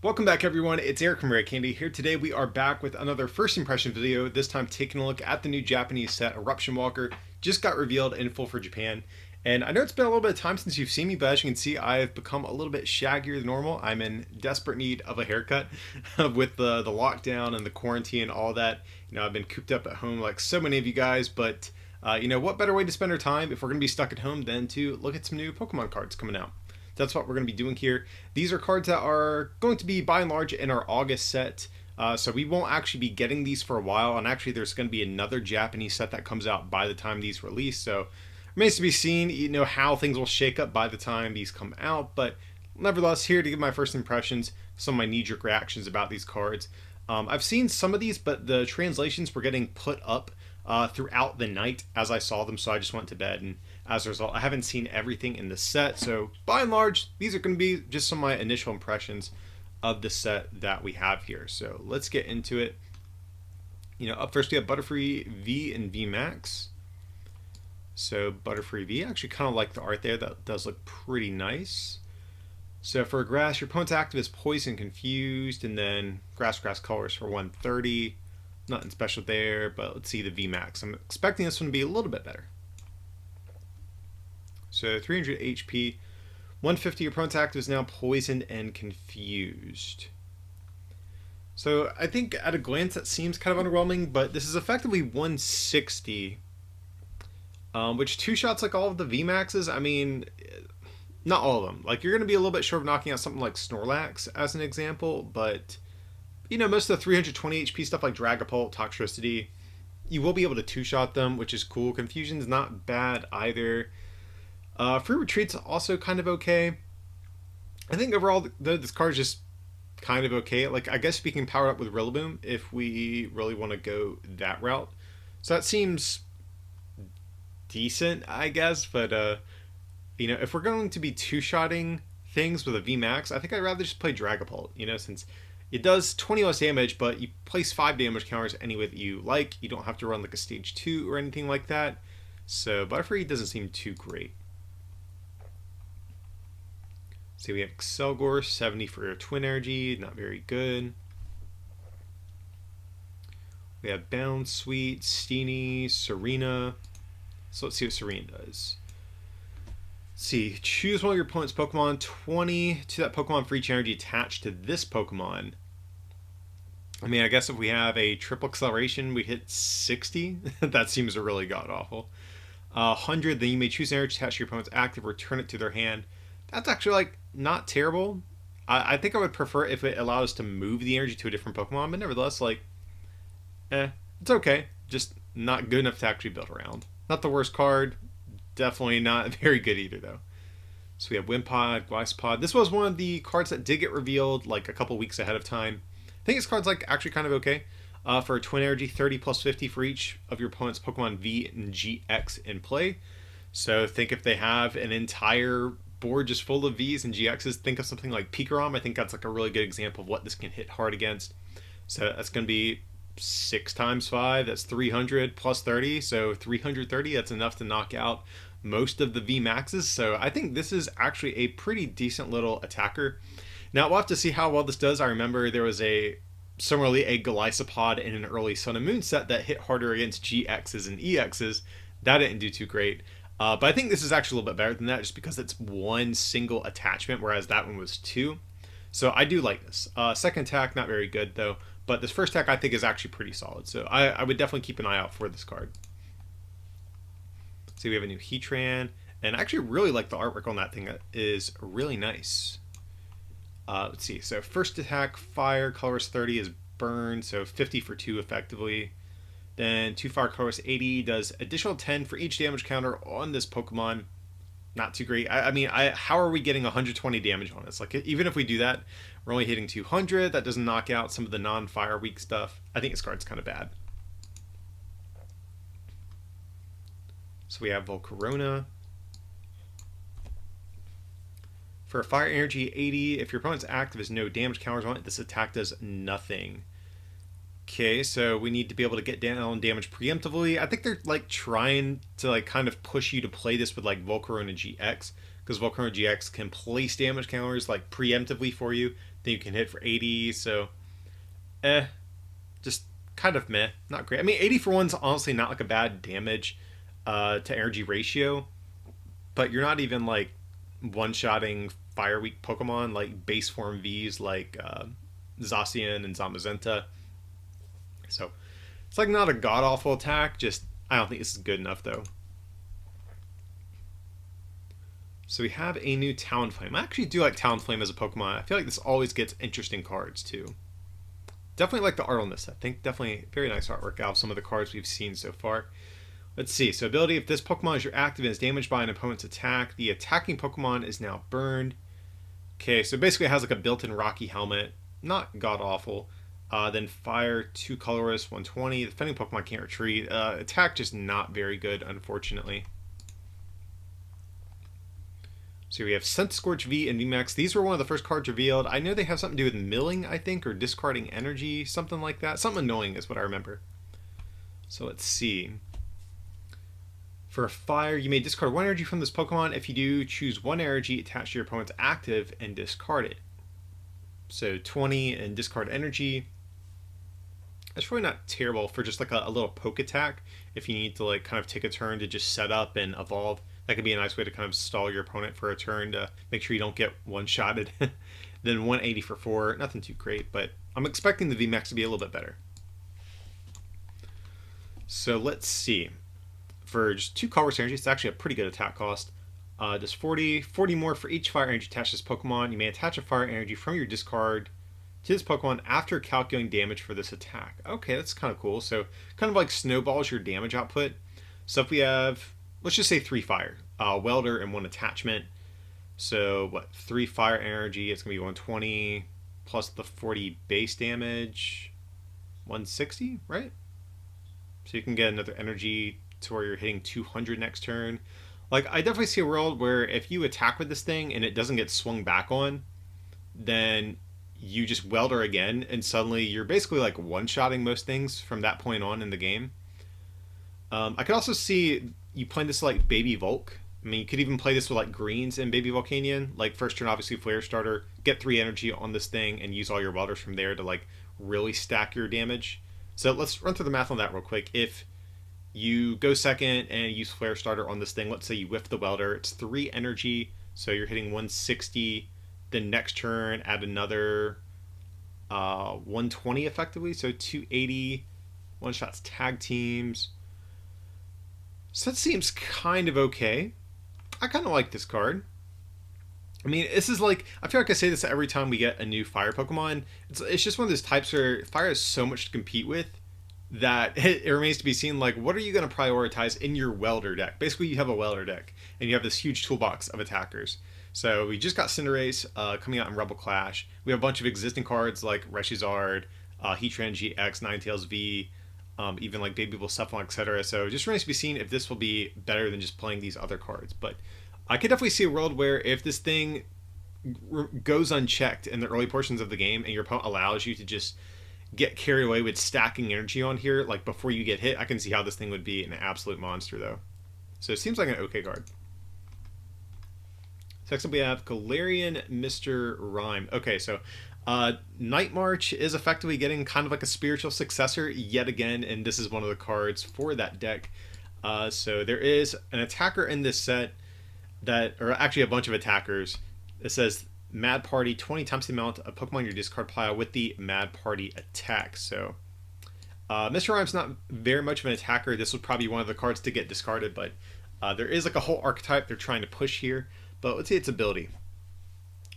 Welcome back everyone, it's Eric from Rare Candy here. Today we are back with another first impression video, this time taking a look at the new Japanese set, Eruption Walker. Just got revealed in full for Japan. And I know it's been a little bit of time since you've seen me, but as you can see, I've become a little bit shaggier than normal. I'm in desperate need of a haircut with the lockdown and the quarantine and all that. You know, I've been cooped up at home like so many of you guys, but you know, what better way to spend our time if we're going to be stuck at home than to look at some new Pokemon cards coming out. That's what we're going to be doing here. These are cards that are going to be by and large in our August set. So we won't actually be getting these for a while. And actually there's going to be another Japanese set that comes out by the time these release. So it remains to be seen, you know, how things will shake up by the time these come out. But nevertheless, here to give my first impressions, some of my knee-jerk reactions about these cards. I've seen some of these, but the translations were getting put up throughout the night as I saw them. So I just went to bed, and as a result, I haven't seen everything in the set. So by and large, these are going to be just some of my initial impressions of the set that we have here. So let's get into it. You know, up first we have Butterfree V and VMAX. So Butterfree V, I actually kind of like the art there. That does look pretty nice. So for grass, your opponent's active is Poison, Confused, and then grass colors for 130. Nothing special there, but let's see the VMAX. I'm expecting this one to be a little bit better. So 300 HP, 150. Your opponent's active is now Poisoned and Confused. So I think at a glance that seems kind of underwhelming, but this is effectively 160, which two shots like all of the VMAXs. I mean, not all of them. Like, you're going to be a little bit short of knocking out something like Snorlax as an example, but you know, most of the 320 HP stuff like Dragapult, Toxtricity, you will be able to two-shot them, which is cool. Confusion's not bad either. Free Retreat's also kind of okay. I think overall, this card's just kind of okay. Like, I guess we can power it up with Rillaboom if we really want to go that route. So that seems decent, I guess. But, you know, if we're going to be two-shotting things with a VMAX, I think I'd rather just play Dragapult, you know, since it does 20 less damage, but you place 5 damage counters any way that you like. You don't have to run like a stage 2 or anything like that. So Butterfree doesn't seem too great. See, we have Excelgor, 70 for your Twin Energy, not very good. We have Bound, Sweet, Steenie, Serena. So let's see what Serena does. Let's see, choose one of your opponent's Pokemon, 20 to that Pokemon for each energy attached to this Pokemon. I mean, I guess if we have a triple acceleration, we hit 60. That seems really god-awful. 100, then you may choose an energy attached to your opponent's active, return it to their hand. That's actually, like, not terrible. I think I would prefer if it allowed us to move the energy to a different Pokemon, but nevertheless, like, it's okay. Just not good enough to actually build around. Not the worst card. Definitely not very good either, though. So we have Wimpod, Glycepod. This was one of the cards that did get revealed, like, a couple weeks ahead of time. I think this card's, like, actually kind of okay. For a Twin Energy, 30 plus 50 for each of your opponent's Pokemon V and GX in play. So think if they have an entire board just full of Vs and GXs, think of something like Pikarom. I think that's like a really good example of what this can hit hard against. So that's going to be 6 times 5. That's 300 plus 30. So 330, that's enough to knock out most of the VMAXs. So I think this is actually a pretty decent little attacker. Now we'll have to see how well this does. I remember there was similarly a Glycepod in an early Sun and Moon set that hit harder against GXs and EXs. That didn't do too great. But I think this is actually a little bit better than that just because it's one single attachment, whereas that one was 2. So I do like this. Second attack, not very good though. But this first attack I think is actually pretty solid. So I would definitely keep an eye out for this card. See, we have a new Heatran. And I actually really like the artwork on that thing. That is really nice. Let's see. So first attack, fire, colorless 30 is burn. So 50 for 2 effectively. Then 2 fire, colorless 80 does additional 10 for each damage counter on this Pokemon. Not too great. I mean, how are we getting 120 damage on this? Like, even if we do that, we're only hitting 200. That doesn't knock out some of the non-fire weak stuff. I think this card's kind of bad. So we have Volcarona. For a fire energy 80, if your opponent's active has no damage counters on it, this attack does nothing. Okay, so we need to be able to get down on damage preemptively. I think they're like trying to like kind of push you to play this with like Volcarona GX, because Volcarona GX can place damage counters like preemptively for you. Then you can hit for 80, so just kind of meh, not great. I mean, 80 for 1's honestly not like a bad damage to energy ratio, but you're not even like one-shotting fire weak Pokemon like base form Vs like Zacian and Zamazenta. So it's like not a god awful attack, just I don't think this is good enough though. So we have a new Talonflame. I actually do like Talonflame as a Pokemon. I feel like this always gets interesting cards too. Definitely like the art on this. I think definitely very nice artwork out of some of the cards we've seen so far. Let's see. So ability, if this Pokemon is your active and is damaged by an opponent's attack, the attacking Pokemon is now burned. Okay, so basically it has like a built-in Rocky helmet. Not god-awful. Then fire, 2 colorless, 120. The defending Pokemon can't retreat. Attack just not very good, unfortunately. So we have Centiskorch V and VMAX. These were one of the first cards revealed. I know they have something to do with milling, I think, or discarding energy, something like that. Something annoying is what I remember. So let's see. For a fire, you may discard 1 energy from this Pokemon. If you do, choose 1 energy attached to your opponent's active and discard it. So 20 and discard energy. That's probably not terrible for just like a little poke attack. If you need to like kind of take a turn to just set up and evolve, that could be a nice way to kind of stall your opponent for a turn to make sure you don't get one-shotted. Then 180 for 4, nothing too great, but I'm expecting the VMAX to be a little bit better. So let's see. For just 2 colorless energy, it's actually a pretty good attack cost. Does 40 more for each fire energy attached to this Pokemon. You may attach a fire energy from your discard to this Pokemon after calculating damage for this attack. Okay, that's kind of cool. So kind of like snowballs your damage output. So if we have, let's just say 3 fire, welder and 1 attachment. So what, 3 fire energy, it's going to be 120 plus the 40 base damage, 160, right? So you can get another energy to where you're hitting 200 next turn. Like, I definitely see a world where if you attack with this thing and it doesn't get swung back on, then you just welder again, and suddenly you're basically like one-shotting most things from that point on in the game. I could also see you playing this like Baby Volk. I mean, you could even play this with like greens and Baby Volcanion. Like first turn, obviously Flare Starter, get 3 energy on this thing, and use all your welders from there to like really stack your damage. So let's run through the math on that real quick. If you go second and use Flare Starter on this thing, let's say you whiff the welder, it's 3 energy, so you're hitting 160. Then next turn, add another 120 effectively, so 280. One shots tag teams. So that seems kind of okay. I kind of like this card. I mean, this is like, I feel like I say this every time we get a new fire Pokemon. It's just one of those types where fire has so much to compete with that it remains to be seen, like, what are you going to prioritize in your welder deck? Basically, you have a welder deck, and you have this huge toolbox of attackers. So we just got Cinderace coming out in Rebel Clash. We have a bunch of existing cards like Reshizard, Heatran GX, Ninetales V, even like Baby Bull Cephalon, etc. So it just remains to be seen if this will be better than just playing these other cards. But I could definitely see a world where if this thing goes unchecked in the early portions of the game and your opponent allows you to just get carried away with stacking energy on here, like before you get hit, I can see how this thing would be an absolute monster though. So it seems like an okay card. Next up we have Galarian Mr. Rime. Okay, so Night March is effectively getting kind of like a spiritual successor yet again, and this is one of the cards for that deck. So there is an attacker in this set that, or actually a bunch of attackers. It says Mad Party, 20 times the amount of Pokemon in your discard pile with the Mad Party attack. So Mr. Rime's not very much of an attacker. This would probably be one of the cards to get discarded, but there is like a whole archetype they're trying to push here. But let's see its ability.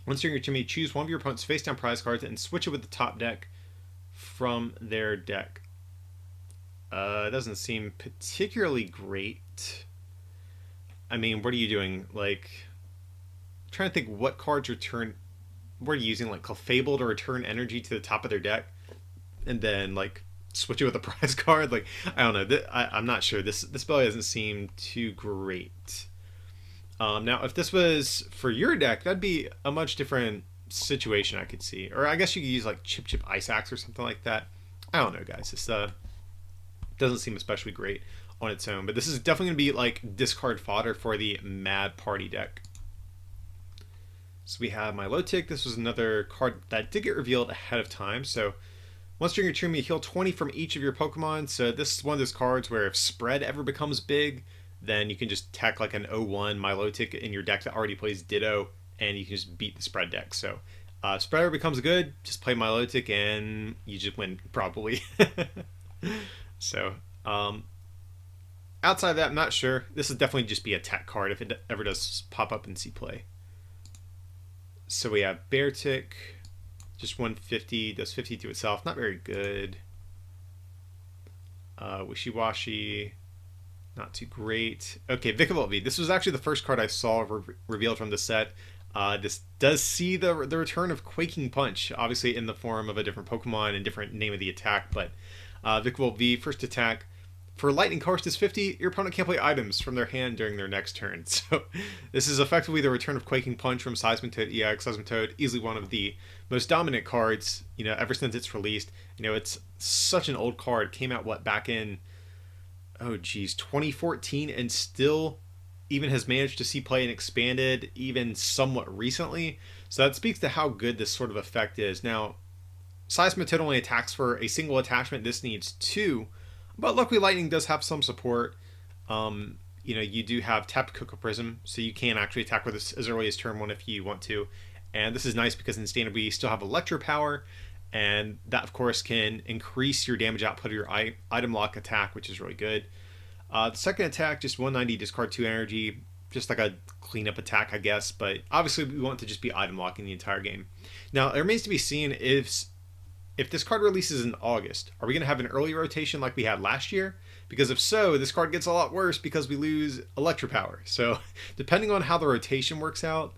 Once during your turn, you may choose one of your opponent's face-down prize cards and switch it with the top deck from their deck. It doesn't seem particularly great. I mean, what are you doing? Like, I'm trying to think what cards return. What are you using? Like Clefable to return energy to the top of their deck, and then like switch it with a prize card. Like, I don't know. I'm not sure. This ability doesn't seem too great. Now, if this was for your deck, that'd be a much different situation I could see. Or I guess you could use like Chip Ice Axe or something like that. I don't know, guys. This doesn't seem especially great on its own. But this is definitely going to be like discard fodder for the Mad Party deck. So we have Milotic. This was another card that did get revealed ahead of time. So once during your turn, you heal 20 from each of your Pokemon. So this is one of those cards where if spread ever becomes big, then you can just tech like an 0-1 Milotic in your deck that already plays Ditto, and you can just beat the spread deck. So spread ever becomes good, just play Milotic and you just win, probably. So outside of that, I'm not sure. This would definitely just be a tech card if it ever does pop up and see play. So we have Beartic, just 150, does 50 to itself, not very good. Wishy-Washy, not too great. Okay, Vikavolt V. This was actually the first card I saw revealed from the set. This does see the return of Quaking Punch, obviously in the form of a different Pokemon and different name of the attack, but Vikavolt V, first attack. For Lightning Course is 50, your opponent can't play items from their hand during their next turn. So this is effectively the return of Quaking Punch from Seismitoad EX. Seismitoad, easily one of the most dominant cards, ever since it's released. It's such an old card. Came out, back in, 2014, and still even has managed to see play and expanded even somewhat recently. So that speaks to how good this sort of effect is. Now, Seismitoad only attacks for a single attachment. This needs 2. But luckily, Lightning does have some support. You do have Tapped Cocoa Prism, so you can actually attack with this as early as turn 1 if you want to. And this is nice because in Standard we still have Electro Power, and that, of course, can increase your damage output of your item lock attack, which is really good. The second attack, just 190, discard 2 energy, just like a cleanup attack, I guess. But obviously, we want to just be item locking the entire game. Now, it remains to be seen if this card releases in August, are we going to have an early rotation like we had last year? Because if so, this card gets a lot worse because we lose Electro Power. So depending on how the rotation works out,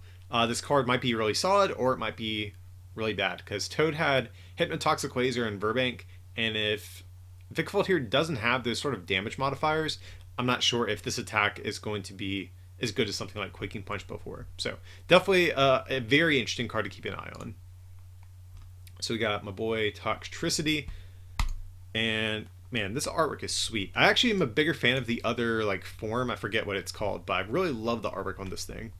this card might be really solid or it might be really bad. Because Toad had Hypnotoxic Laser and Burbank, and if Vikavolt here doesn't have those sort of damage modifiers, I'm not sure if this attack is going to be as good as something like Quaking Punch before. So definitely a very interesting card to keep an eye on. So we got my boy Toxtricity, and man, this artwork is sweet. I actually am a bigger fan of the other form. I forget what it's called, but I really love the artwork on this thing.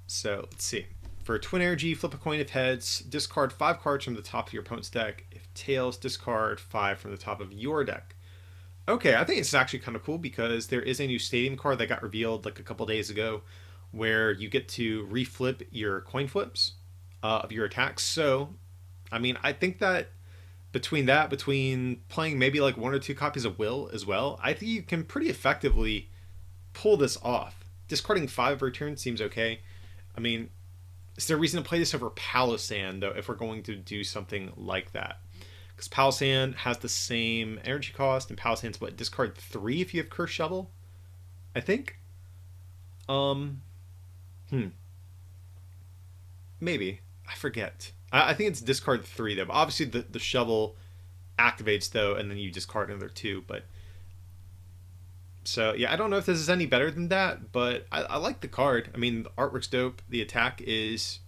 So let's see. For Twin Energy, flip a coin if heads, discard 5 cards from the top of your opponent's deck. If tails, discard 5 from the top of your deck. Okay, I think it's actually kind of cool because there is a new Stadium card that got revealed a couple days ago where you get to reflip your coin flips of your attacks. So I think that between playing maybe 1 or 2 copies of Will as well, I think you can pretty effectively pull this off. Discarding 5 per turn seems okay. Is there a reason to play this over Palossand, though, if we're going to do something like that? Because Palossand has the same energy cost, and Palossand's discard 3 if you have Curse Shovel, I think? Maybe. I forget. I think it's discard 3 though, but obviously the shovel activates though, and then you discard another 2. But so yeah, I don't know if this is any better than that, but I like the card. The artwork's dope. The attack is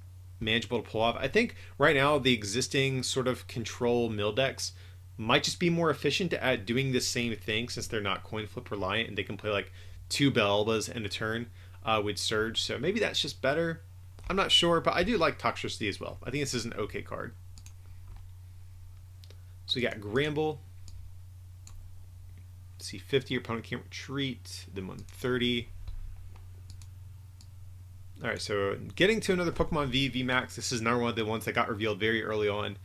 manageable to pull off. I think right now the existing sort of control mill decks might just be more efficient at doing the same thing since they're not coin flip reliant and they can play 2 Belbas in a turn with Surge. So maybe that's just better. I'm not sure, but I do like Toxtricity as well. I think this is an okay card. So we got Gramble. Let's see, 50, your opponent can't retreat. Then 130. Alright, so getting to another Pokemon V VMAX. This is another one of the ones that got revealed very early on.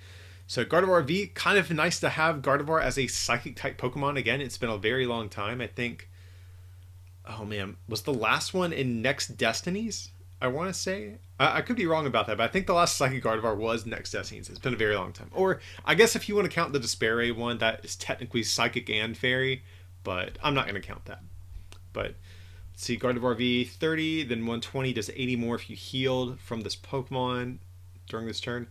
So Gardevoir V, kind of nice to have Gardevoir as a Psychic-type Pokemon again. It's been a very long time. I think, oh man, was the last one in Next Destinies? I want to say. I could be wrong about that, but I think the last Psychic Gardevoir was Next Destinies. It's been a very long time. Or, I guess if you want to count the Despairay one, that is technically Psychic and Fairy, but I'm not going to count that. But, let's see, Gardevoir V, 30, then 120, does 80 more if you healed from this Pokemon during this turn.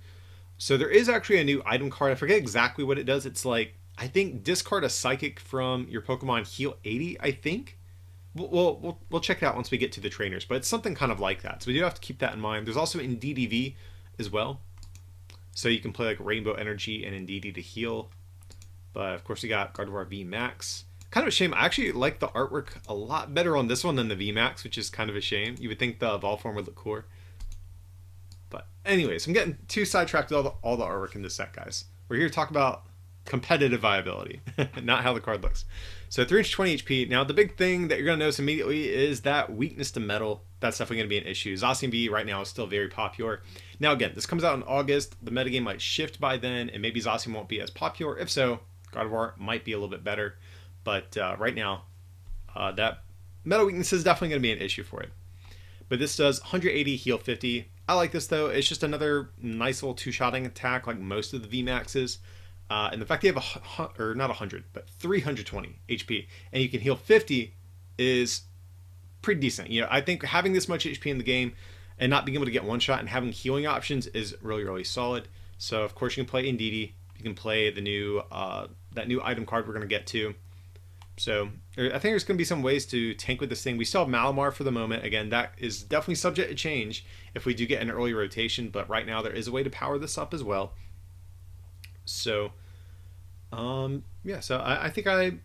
So there is actually a new item card. I forget exactly what it does. It's I think discard a Psychic from your Pokemon, heal 80, I think. We'll check it out once we get to the trainers, but it's something kind of like that. So we do have to keep that in mind. There's also Indeedee V as well. So you can play Rainbow Energy and Indeedee to heal. But of course we got Gardevoir VMAX. Kind of a shame. I actually like the artwork a lot better on this one than the VMAX, which is kind of a shame. You would think the Evolve form would look cooler. But anyways, I'm getting too sidetracked with all the artwork in this set, guys. We're here to talk about competitive viability, not how the card looks. So 320 HP. Now the big thing that you're going to notice immediately is that weakness to metal. That's definitely going to be an issue. Zacian V right now is still very popular. Now again, this comes out in August. The metagame might shift by then, and maybe Zacian won't be as popular. If so, Gardevoir might be a little bit better. But right now, that metal weakness is definitely going to be an issue for it. But this does 180, heal 50. I like this though. It's just another nice little two-shotting attack like most of the VMAXs. And the fact that you have not 100, but 320 HP, and you can heal 50 is pretty decent. You know, I think having this much HP in the game and not being able to get one shot and having healing options is really, really solid. So of course you can play Indeedee. You can play the new that new item card we're going to get to. So I think there's going to be some ways to tank with this thing. We still have Malamar for the moment. Again, that is definitely subject to change if we do get an early rotation, but right now there is a way to power this up as well. So, yeah. So I think I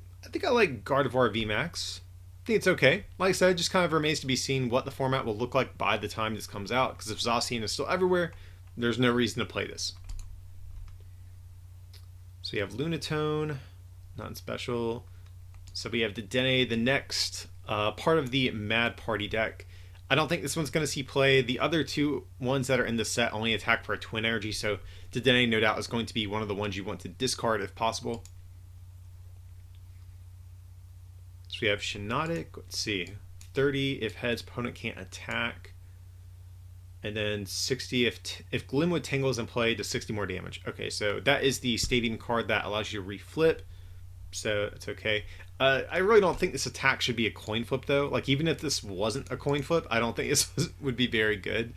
like Gardevoir VMAX. I think it's okay. Like I said, it just kind of remains to be seen what the format will look like by the time this comes out. Because if Zacian is still everywhere, there's no reason to play this. So you have Lunatone, non-special. So we have Dedenne, the next part of the Mad Party deck. I don't think this one's going to see play. The other two ones that are in the set only attack for a twin energy, so Dedenne no doubt is going to be one of the ones you want to discard if possible. So we have Shiinotic, let's see, 30 if heads, opponent can't attack. And then 60 if Glimwood Tangle is in play, does 60 more damage. Okay, so that is the Stadium card that allows you to reflip, so it's okay. I really don't think this attack should be a coin flip, though. Like, even if this wasn't a coin flip, I don't think this would be very good.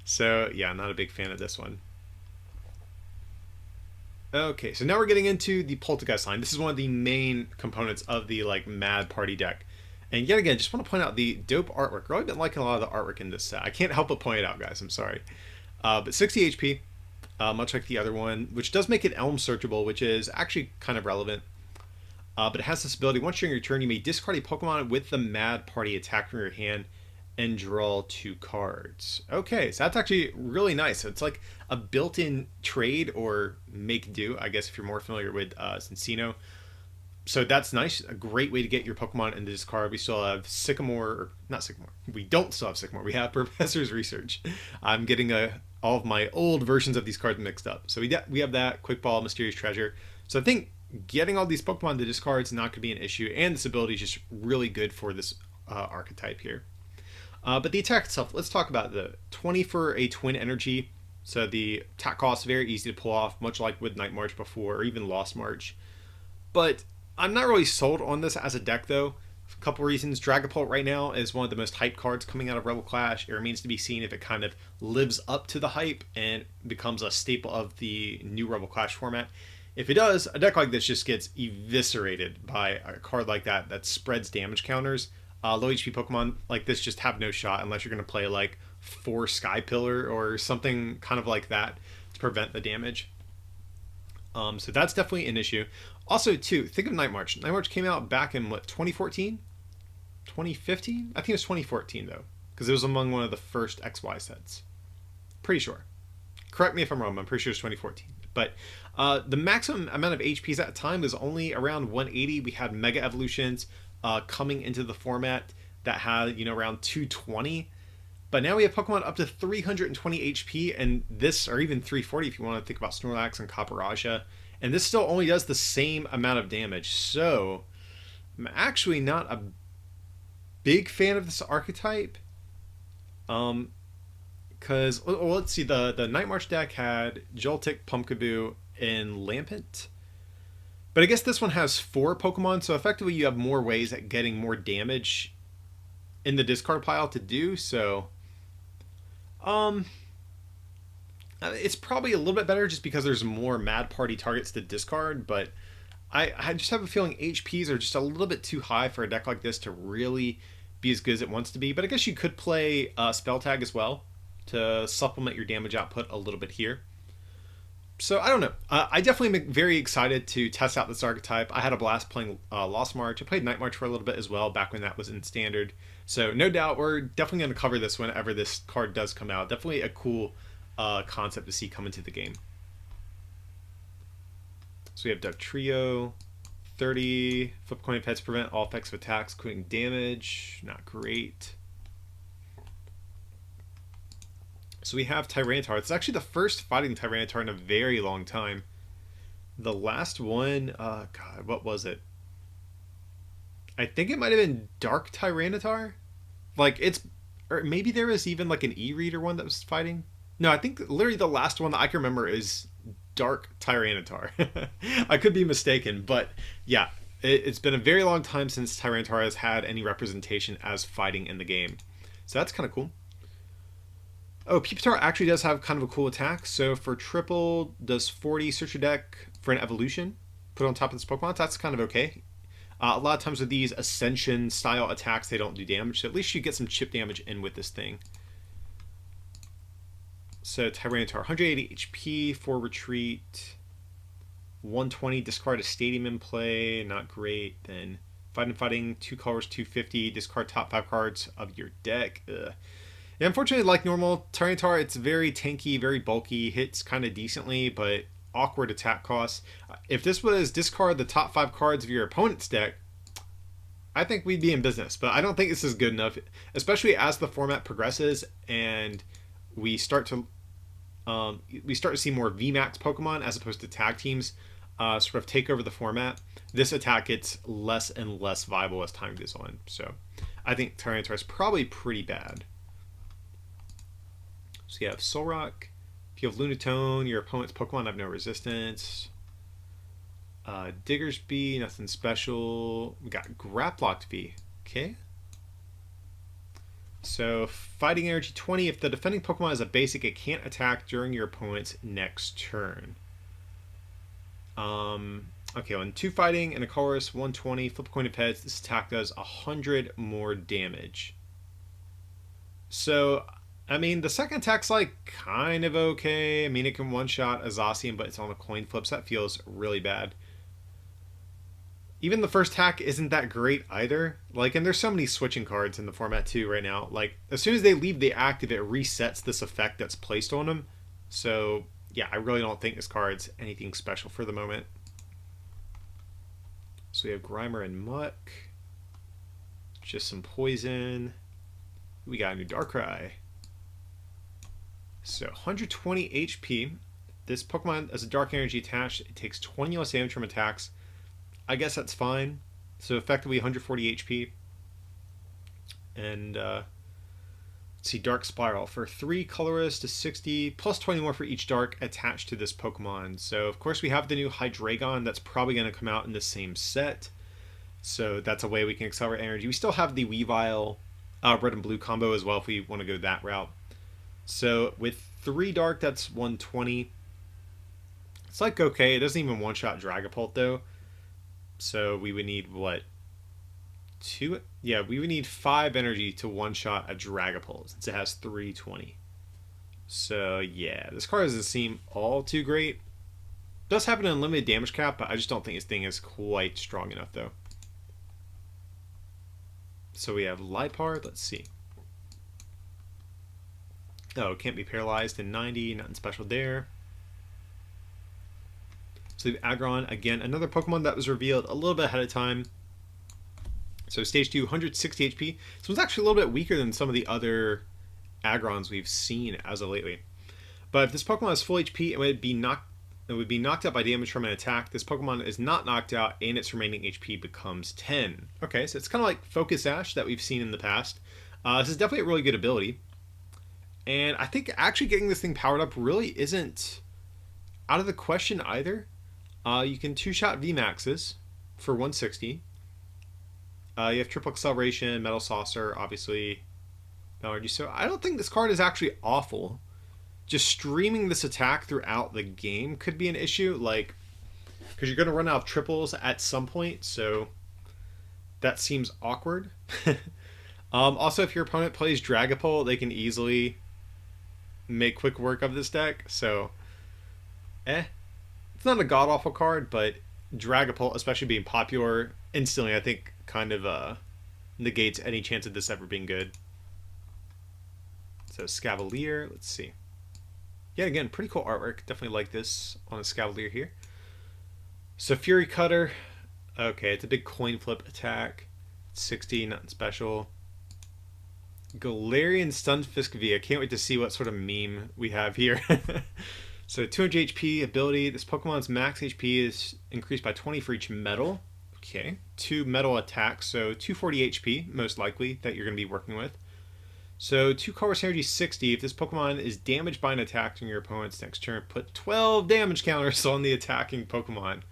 So, yeah, I'm not a big fan of this one. Okay, so now we're getting into the Poltergeist line. This is one of the main components of the, like, Mad Party deck. And yet again, just want to point out the dope artwork. I've really been liking a lot of the artwork in this set. I can't help but point it out, guys. I'm sorry. But 60 HP, much like the other one, which does make it Elm searchable, which is actually kind of relevant. But it has this ability, once during your turn, you may discard a Pokemon with the Mad Party attack from your hand and draw 2 cards. Okay, so that's actually really nice. So it's like a built-in trade or make do, I guess, if you're more familiar with Cincino. So that's nice. A great way to get your Pokemon in the discard. We still have Sycamore, or not Sycamore. We don't still have Sycamore. We have Professor's Research. I'm getting all of my old versions of these cards mixed up. So we have that, Quick Ball, Mysterious Treasure. So I think getting all these Pokemon to discard is not going to be an issue, and this ability is just really good for this archetype here. But the attack itself, let's talk about the 20 for a twin energy. So the attack cost is very easy to pull off, much like with Night March before, or even Lost March. But I'm not really sold on this as a deck, though. For a couple reasons. Dragapult right now is one of the most hyped cards coming out of Rebel Clash. It remains to be seen if it kind of lives up to the hype and becomes a staple of the new Rebel Clash format. If it does, a deck like this just gets eviscerated by a card like that spreads damage counters. Low HP Pokemon like this just have no shot unless you're going to play like 4 Sky Pillar or something kind of like that to prevent the damage. So that's definitely an issue. Also, too, think of Night March. Night March came out back in, what, 2014? 2015? I think it was 2014, though, because it was among one of the first XY sets. Pretty sure. Correct me if I'm wrong, I'm pretty sure it's 2014. But the maximum amount of HPs at the time was only around 180. We had Mega Evolutions coming into the format that had, around 220. But now we have Pokemon up to 320 HP, and this, or even 340 if you want to think about Snorlax and Copperajah. And this still only does the same amount of damage. So I'm actually not a big fan of this archetype. Because, well, let's see, the Night March deck had Joltik, Pumpkaboo, and Lampent. But I guess this one has 4 Pokemon, so effectively you have more ways at getting more damage in the discard pile to do, so it's probably a little bit better just because there's more Mad Party targets to discard, but I just have a feeling HPs are just a little bit too high for a deck like this to really be as good as it wants to be. But I guess you could play Spell Tag as well to supplement your damage output a little bit here. So I don't know. I definitely am very excited to test out this archetype. I had a blast playing Lost March. I played Night March for a little bit as well back when that was in Standard. So no doubt we're definitely going to cover this whenever this card does come out. Definitely a cool concept to see come into the game. So we have Duck Trio, 30, flip coin pets prevent all effects of attacks, including damage. Not great. So we have Tyranitar. It's actually the first fighting Tyranitar in a very long time. The last one, God, what was it? I think it might have been Dark Tyranitar. Like, or maybe there was even like an e-reader one that was fighting. No, I think literally the last one that I can remember is Dark Tyranitar. I could be mistaken, but yeah, it's been a very long time since Tyranitar has had any representation as fighting in the game. So that's kind of cool. Oh, Pupitar actually does have kind of a cool attack. So for triple, does 40, search your deck for an evolution, put it on top of this Pokemon. That's kind of okay. A lot of times with these Ascension style attacks, they don't do damage. So at least you get some chip damage in with this thing. So Tyranitar, 180 HP, 4 retreat, 120, discard a Stadium in play, not great. Then Fighting, 2 colors, 250, discard top 5 cards of your deck. Ugh. Yeah, unfortunately, like normal, Tyranitar, it's very tanky, very bulky, hits kind of decently, but awkward attack costs. If this was discard the top 5 cards of your opponent's deck, I think we'd be in business, but I don't think this is good enough, especially as the format progresses and we start to see more VMAX Pokemon as opposed to tag teams sort of take over the format. This attack gets less and less viable as time goes on. So I think Tyranitar is probably pretty bad. So you have Solrock. If you have Lunatone, your opponent's Pokemon have no resistance. Diggersby, nothing special. We got Graplocked V. Okay. So Fighting Energy 20. If the defending Pokemon is a basic, it can't attack during your opponent's next turn. Okay, on 2 Fighting and a Colorless, 120. Flip a coin to pets. This attack does 100 more damage. So, I mean, the second attack's like kind of okay. I mean, it can one-shot a Zacian, but it's on a coin flip, so that feels really bad. Even the first attack isn't that great either. Like, and there's so many switching cards in the format too right now. Like, as soon as they leave the active, it resets this effect that's placed on them. So, yeah, I really don't think this card's anything special for the moment. So we have Grimer and Muck. Just some poison. We got a new Darkrai. So 120 HP. This Pokemon has a Dark Energy attached. It takes 20 less damage from attacks. I guess that's fine. So effectively 140 HP. And let's see, Dark Spiral for 3 colorless to 60, plus 20 more for each dark attached to this Pokemon. So of course we have the new Hydreigon that's probably going to come out in the same set. So that's a way we can accelerate energy. We still have the Weavile red and blue combo as well if we want to go that route. So with 3 dark, that's 120. It's like okay. It doesn't even one-shot Dragapult though. So we would need what? 2? Yeah, we would need 5 energy to one-shot a Dragapult since it has 320. So yeah, this card doesn't seem all too great. It does have an unlimited damage cap, but I just don't think this thing is quite strong enough though. So we have Liepard. Let's see. Oh, it can't be paralyzed in 90. Nothing special there. So we have Aggron. Again, another Pokemon that was revealed a little bit ahead of time. So stage 2, 160 HP. This one's actually a little bit weaker than some of the other Aggrons we've seen as of lately. But if this Pokemon has full HP, it would be knocked out by damage from an attack. This Pokemon is not knocked out, and its remaining HP becomes 10. Okay, so it's kind of like Focus Sash that we've seen in the past. This is definitely a really good ability. And I think actually getting this thing powered up really isn't out of the question either. You can 2-shot VMAXs for 160. You have Triple Acceleration, Metal Saucer, obviously. So I don't think this card is actually awful. Just streaming this attack throughout the game could be an issue, like, because you're going to run out of triples at some point, so that seems awkward. Also, if your opponent plays Dragapult, they can easily make quick work of this deck, so it's not a god-awful card, but Dragapult, especially being popular, instantly I think kind of negates any chance of this ever being good. So Scavalier, let's see. Yet again, pretty cool artwork. Definitely like this on a Scavalier here. So Fury Cutter. Okay, it's a big coin flip attack. 60, nothing special. Galarian Stunfisk V. I can't wait to see what sort of meme we have here. So 200 HP ability. This Pokemon's max HP is increased by 20 for each metal. Okay. 2 metal attacks, so 240 HP, most likely, that you're going to be working with. So 2 Colorless Energy 60. If this Pokemon is damaged by an attack during your opponent's next turn, put 12 damage counters on the attacking Pokemon.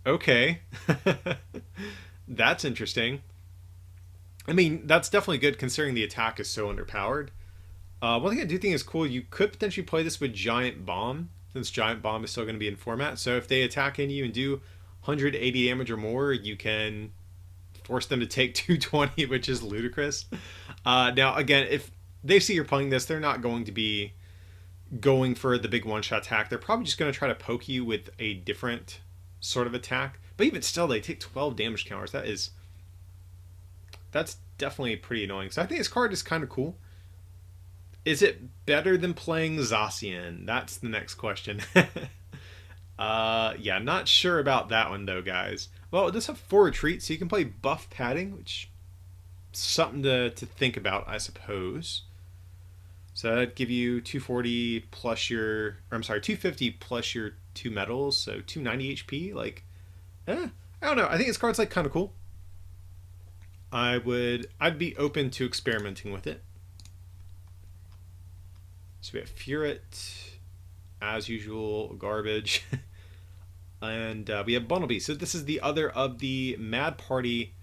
Okay. That's interesting. I mean, that's definitely good considering the attack is so underpowered. One thing I do think is cool, you could potentially play this with Giant Bomb, since Giant Bomb is still going to be in format. So if they attack in you and do 180 damage or more, you can force them to take 220, which is ludicrous. Now, again, if they see you're playing this, they're not going to be going for the big one-shot attack. They're probably just going to try to poke you with a different sort of attack. But even still, they take 12 damage counters. That's definitely pretty annoying. So I think this card is kind of cool. Is it better than playing Zacian? That's the next question. Yeah, not sure about that one though, guys. Well, it does have 4 retreats, so you can play buff padding, which is something to think about, I suppose. So that'd give you 240 plus your, or I'm sorry, 250 plus your 2 metals, so 290 HP. Like, I don't know. I think this card's like kind of cool. I'd be open to experimenting with it. So we have Furet, as usual, garbage. And we have Bunnelby. So this is the other of the Mad Party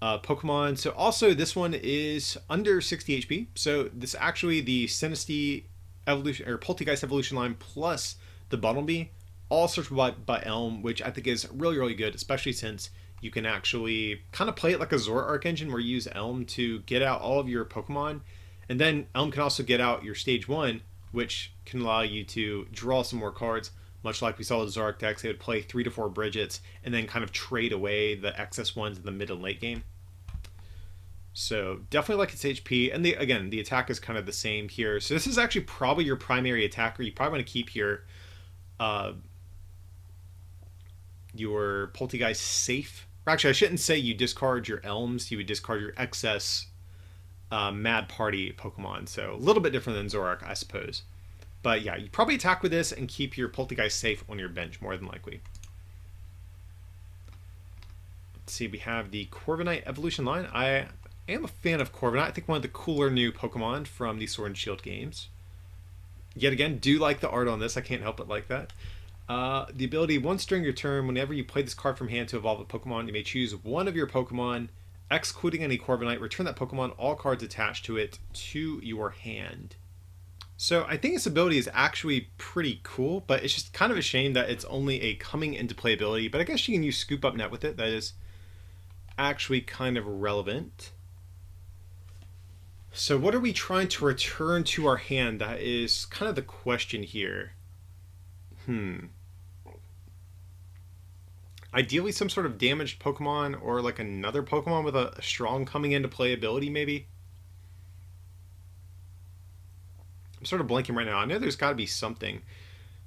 Pokemon. So also this one is under 60 HP. So this actually the Sinistea evolution or Poltegeist evolution line plus the Bunnelby, all searchable by Elm, which I think is really, really good, especially since you can actually kind of play it like a Zoroark engine where you use Elm to get out all of your Pokemon. And then Elm can also get out your Stage 1, which can allow you to draw some more cards. Much like we saw with Zoroark decks, they would play 3 to 4 Bridgets and then kind of trade away the excess ones in the mid and late game. So definitely like its HP. And again, the attack is kind of the same here. So this is actually probably your primary attacker. You probably want to keep your Poltegeist safe. Or actually, I shouldn't say you discard your Elms. You would discard your excess Mad Party Pokemon. So a little bit different than Zoroark, I suppose. But yeah, you probably attack with this and keep your Poltegeist safe on your bench, more than likely. Let's see, we have the Corviknight evolution line. I am a fan of Corviknight. I think one of the cooler new Pokemon from the Sword and Shield games. Yet again, do like the art on this. I can't help but like that. The ability, once during your turn, whenever you play this card from hand to evolve a Pokemon, you may choose one of your Pokemon, excluding any Corviknight, return that Pokemon, all cards attached to it, to your hand. So I think this ability is actually pretty cool, but it's just kind of a shame that it's only a coming into play ability. But I guess you can use Scoop Up Net with it. That is actually kind of relevant. So what are we trying to return to our hand? That is kind of the question here. Ideally some sort of damaged Pokemon or like another Pokemon with a strong coming into play ability maybe. I'm sort of blanking right now. I know there's got to be something.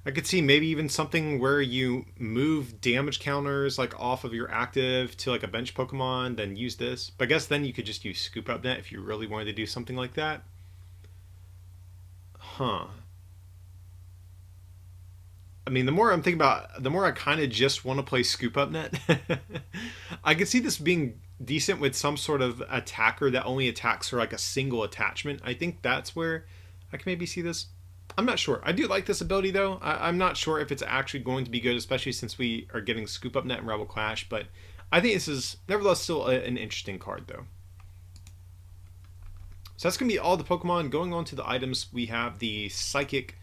I could see maybe even something where you move damage counters like off of your active to like a bench Pokemon, then use this. But I guess then you could just use Scoop Up Net if you really wanted to do something like that. I mean, the more I'm thinking about, the more I kind of just want to play Scoop Up Net. I could see this being decent with some sort of attacker that only attacks for like a single attachment. I think that's where I can maybe see this. I'm not sure. I do like this ability though. I'm not sure if it's actually going to be good, especially since we are getting Scoop Up Net and Rebel Clash, but I think this is nevertheless still an interesting card though. So that's going to be all the Pokemon. Going on to the items, we have the Psychic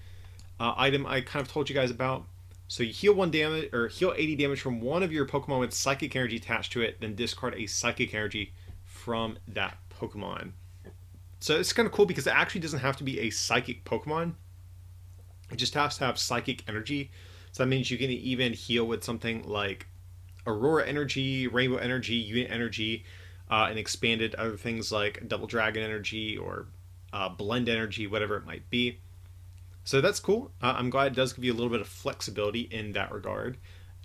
item I kind of told you guys about. So you heal 1 damage or heal 80 damage from one of your Pokemon with Psychic Energy attached to it, then discard a Psychic Energy from that Pokemon. So it's kind of cool because it actually doesn't have to be a Psychic Pokemon. It just has to have Psychic Energy. So that means you can even heal with something like Aurora Energy, Rainbow Energy, Unit Energy, and expanded other things like Double Dragon Energy or Blend Energy, whatever it might be. So that's cool. I'm glad it does give you a little bit of flexibility in that regard.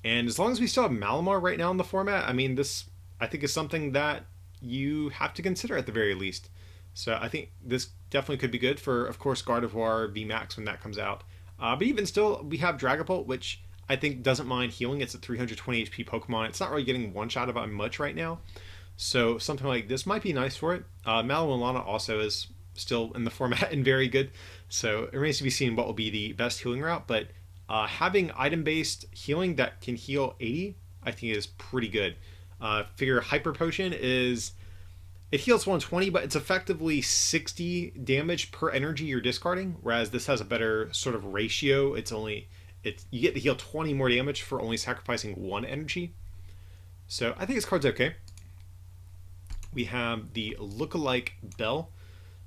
And as long as we still have Malamar right now in the format, I mean, this I think is something that you have to consider at the very least. So I think this definitely could be good for, of course, Gardevoir VMAX when that comes out. But even still, we have Dragapult, which I think doesn't mind healing. It's a 320 HP Pokemon. It's not really getting one shot about much right now. So something like this might be nice for it. Malamilana also is still in the format and very good. So it remains to be seen what will be the best healing route. But having item-based healing that can heal 80, I think is pretty good. Figure Hyper Potion is... It heals 120, but it's effectively 60 damage per energy you're discarding, whereas this has a better sort of ratio. You get to heal 20 more damage for only sacrificing 1 energy. So I think this card's okay. We have the Lookalike Bell.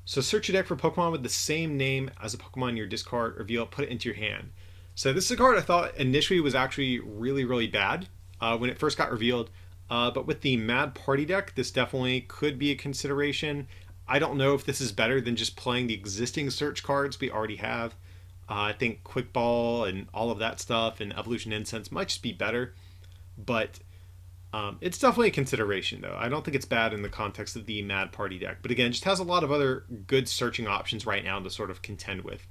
So search your deck for Pokemon with the same name as a Pokemon in your discard, reveal it, put it into your hand. So this is a card I thought initially was actually really, really bad when it first got revealed. But with the Mad Party deck, this definitely could be a consideration. I don't know if this is better than just playing the existing search cards we already have. I think Quick Ball and all of that stuff and Evolution Incense might just be better. But it's definitely a consideration, though. I don't think it's bad in the context of the Mad Party deck. But again, just has a lot of other good searching options right now to sort of contend with.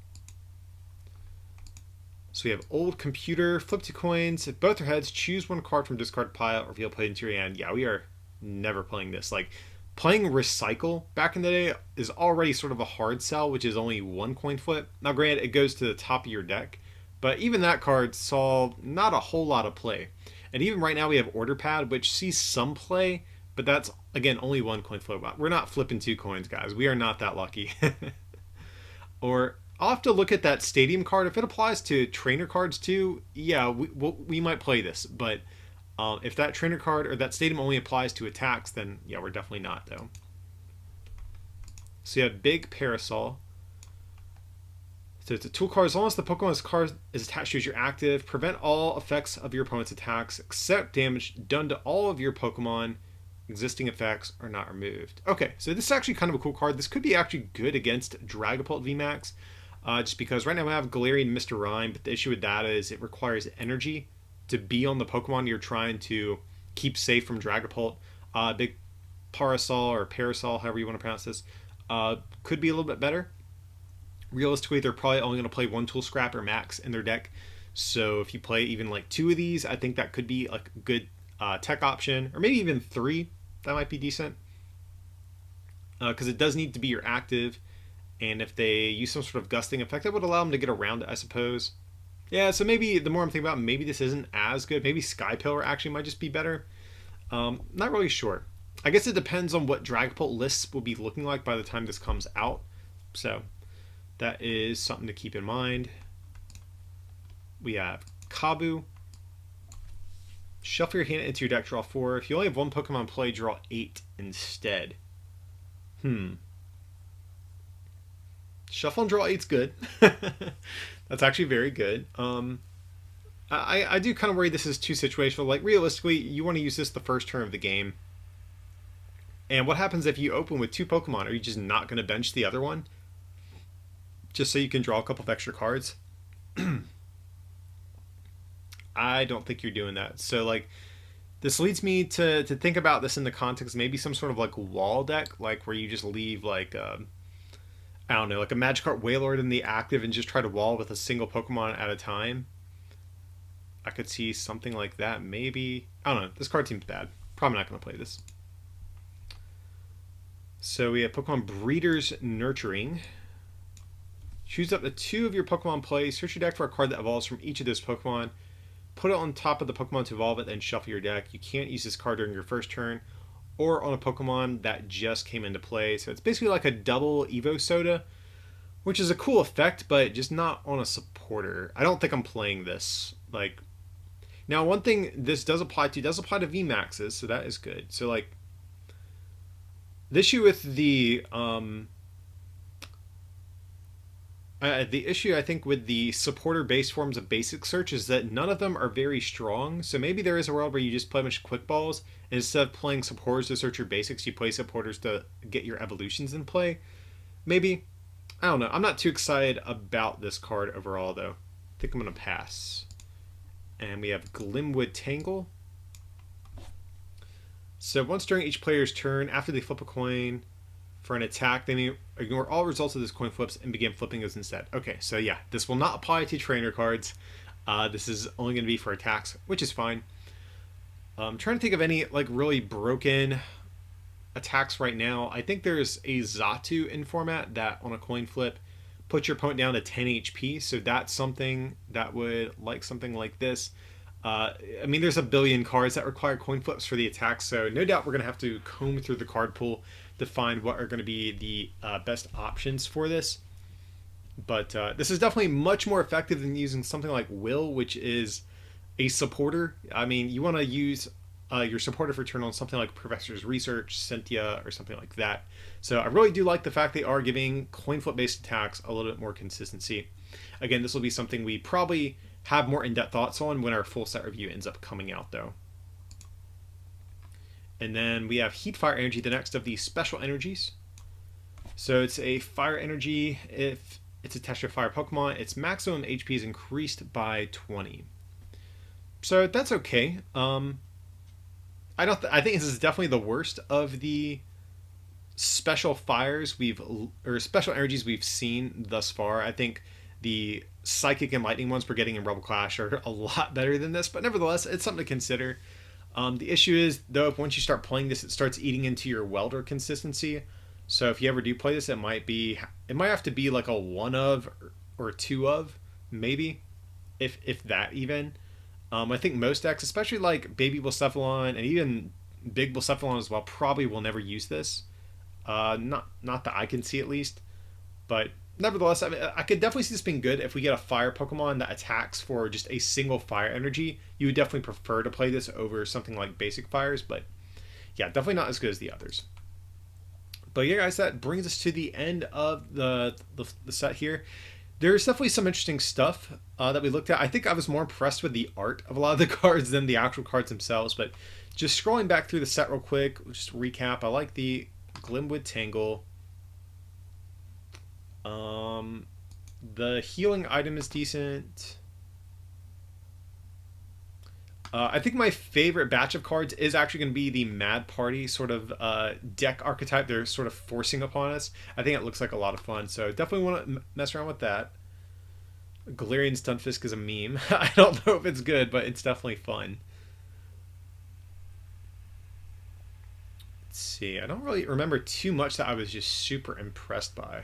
So we have Old Computer, flip 2 coins. If both are heads, choose 1 card from discard pile, reveal, put it into your hand. Yeah, we are never playing this. Like, playing Recycle back in the day is already sort of a hard sell, which is only 1 coin flip. Now, granted, it goes to the top of your deck, but even that card saw not a whole lot of play. And even right now we have Order Pad, which sees some play, but that's, again, only 1 coin flip. We're not flipping 2 coins, guys. We are not that lucky. Or... I'll have to look at that Stadium card. If it applies to trainer cards too, yeah, we might play this. But if that trainer card or that Stadium only applies to attacks, then yeah, we're definitely not, though. So you have Big Parasol. So it's a tool card. As long as the Pokemon's card is attached to as you're active, prevent all effects of your opponent's attacks, except damage done to all of your Pokemon. Existing effects are not removed. Okay, so this is actually kind of a cool card. This could be actually good against Dragapult VMAX. Just because right now we have Galarian Mr. Rime, but the issue with that is it requires energy to be on the Pokemon you're trying to keep safe from Dragapult. Big Parasol or Parasol, however you want to pronounce this, could be a little bit better. Realistically, they're probably only going to play 1 Tool Scrap or Max in their deck. So if you play even like 2 of these, I think that could be a good tech option, or maybe even 3. That might be decent. Because it does need to be your active. And if they use some sort of gusting effect, that would allow them to get around it, I suppose. Yeah, so maybe the more I'm thinking about it, maybe this isn't as good. Maybe Sky Pillar actually might just be better. Not really sure. I guess it depends on what Dragapult lists will be looking like by the time this comes out. So that is something to keep in mind. We have Kabu. Shuffle your hand into your deck, draw 4. If you only have 1 Pokemon play, draw 8 instead. Shuffle and draw 8's good. That's actually very good. I do kind of worry this is too situational. Like, realistically, you want to use this the first turn of the game. And what happens if you open with 2 Pokemon? Are you just not going to bench the other one? Just so you can draw a couple of extra cards? I don't think you're doing that. So, like, this leads me to think about this in the context of maybe some sort of, like, wall deck. Like, where you just leave, like... I don't know, like a Magikarp Wailord in the active and just try to wall with a single Pokemon at a time. I could see something like that, maybe. I don't know. This card seems bad. Probably not going to play this. So we have Pokemon Breeders Nurturing. Choose up to 2 of your Pokemon play. Search your deck for a card that evolves from each of those Pokemon. Put it on top of the Pokemon to evolve it, then shuffle your deck. You can't use this card during your first turn or on a Pokemon that just came into play. So it's basically like a double Evo Soda, which is a cool effect, but just not on a supporter. I don't think I'm playing this. Like, now one thing this does apply to VMAXs, so that is good. So like, the issue with the issue I think with the supporter-based forms of basic search is that none of them are very strong. So maybe there is a world where you just play a bunch of quick balls, and instead of playing supporters to search your basics, you play supporters to get your evolutions in play. Maybe. I don't know. I'm not too excited about this card overall, though. I think I'm going to pass. And we have Glimwood Tangle. So once during each player's turn, after they flip a coin for an attack, they may ignore all results of those coin flips and begin flipping those instead. Okay, so yeah, this will not apply to trainer cards. This is only going to be for attacks, which is fine. I'm trying to think of any like really broken attacks right now. I think there's a Xatu in format that on a coin flip puts your opponent down to 10 HP. So that's something that would like something like this. I mean, there's a billion cards that require coin flips for the attacks, so no doubt we're going to have to comb through the card pool to find what are going to be the best options for this. But this is definitely much more effective than using something like Will, which is a supporter. I mean, you want to use your supporter for turn on something like Professor's Research, Cynthia, or something like that. So I really do like the fact they are giving coin flip based attacks a little bit more consistency. Again, this will be something we probably have more in-depth thoughts on when our full set review ends up coming out, though. And then we have Heat Fire Energy, the next of the special energies. So it's a fire energy. If it's attached to a fire Pokemon, its maximum HP is increased by 20. So that's okay. I think this is definitely the worst of the special fires or special energies we've seen thus far. I think the Psychic and Lightning ones we're getting in Rebel Clash are a lot better than this, but nevertheless, it's something to consider. The issue is, though, if once you start playing this, it starts eating into your Welder consistency. So if you ever do play this, it might have to be like a 1 of or 2 of, maybe, if that even. I think most decks, especially like Baby Blacephalon and even Big Blacephalon as well, probably will never use this. Not that I can see at least, but nevertheless, I mean, I could definitely see this being good if we get a fire Pokemon that attacks for just a single fire energy. You would definitely prefer to play this over something like basic fires, but yeah, definitely not as good as the others. But yeah, guys, that brings us to the end of the set here. There's definitely some interesting stuff that we looked at. I think I was more impressed with the art of a lot of the cards than the actual cards themselves, but just scrolling back through the set real quick, just to recap, I like the Glimwood Tangle. The healing item is decent. I think my favorite batch of cards is actually going to be the Mad Party sort of deck archetype they're sort of forcing upon us. I think it looks like a lot of fun, so definitely want to mess around with that. Galarian Stunfisk is a meme. I don't know if it's good, but it's definitely fun. Let's see. I don't really remember too much that I was just super impressed by.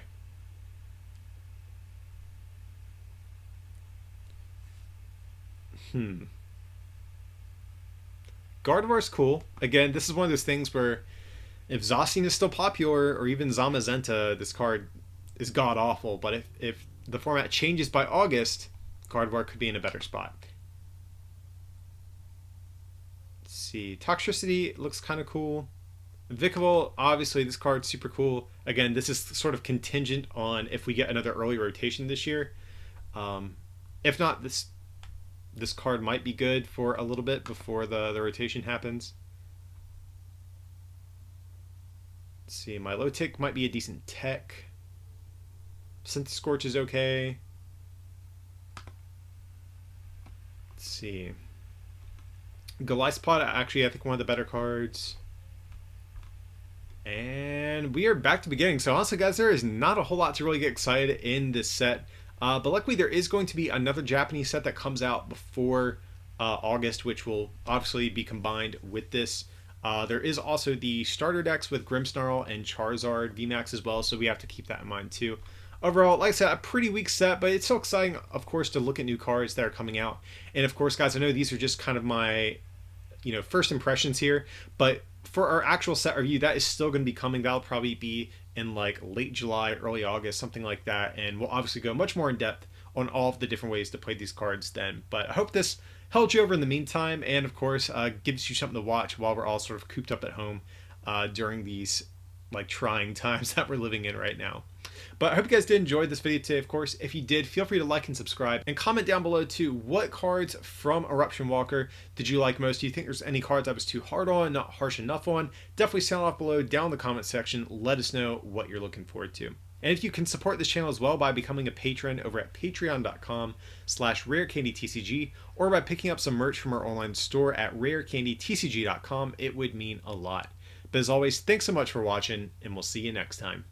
Gardevoir's cool. Again, this is one of those things where if Zacian is still popular, or even Zamazenta, this card is god-awful, but if the format changes by August, Gardevoir could be in a better spot. Let's see. Toxtricity looks kind of cool. Vikavolt, obviously this card's super cool. Again, this is sort of contingent on if we get another early rotation this year. If not, this card might be good for a little bit before the rotation happens. Let's see, Milotic might be a decent tech. Centiskorch is okay. Let's see. Golisopod, actually, I think one of the better cards. And we are back to the beginning. So honestly, guys, there is not a whole lot to really get excited in this set. But luckily, there is going to be another Japanese set that comes out before August, which will obviously be combined with this. There is also the starter decks with Grimmsnarl and Charizard VMAX as well, so we have to keep that in mind too. Overall, like I said, a pretty weak set, but it's so exciting, of course, to look at new cards that are coming out. And of course, guys, I know these are just kind of my, first impressions here, but for our actual set review, that is still going to be coming. That'll probably be in like late July, early August, something like that. And we'll obviously go much more in depth on all of the different ways to play these cards then. But I hope this held you over in the meantime, and of course, gives you something to watch while we're all sort of cooped up at home during these like trying times that we're living in right now. But I hope you guys did enjoy this video today. Of course, if you did, feel free to like and subscribe, and comment down below too, what cards from Eruption Walker did you like most? Do you think there's any cards I was too hard on, not harsh enough on? Definitely sound off below down in the comment section. Let us know what you're looking forward to. And if you can support this channel as well by becoming a patron over at patreon.com/rarecandytcg or by picking up some merch from our online store at rarecandytcg.com, it would mean a lot. But as always, thanks so much for watching, and we'll see you next time.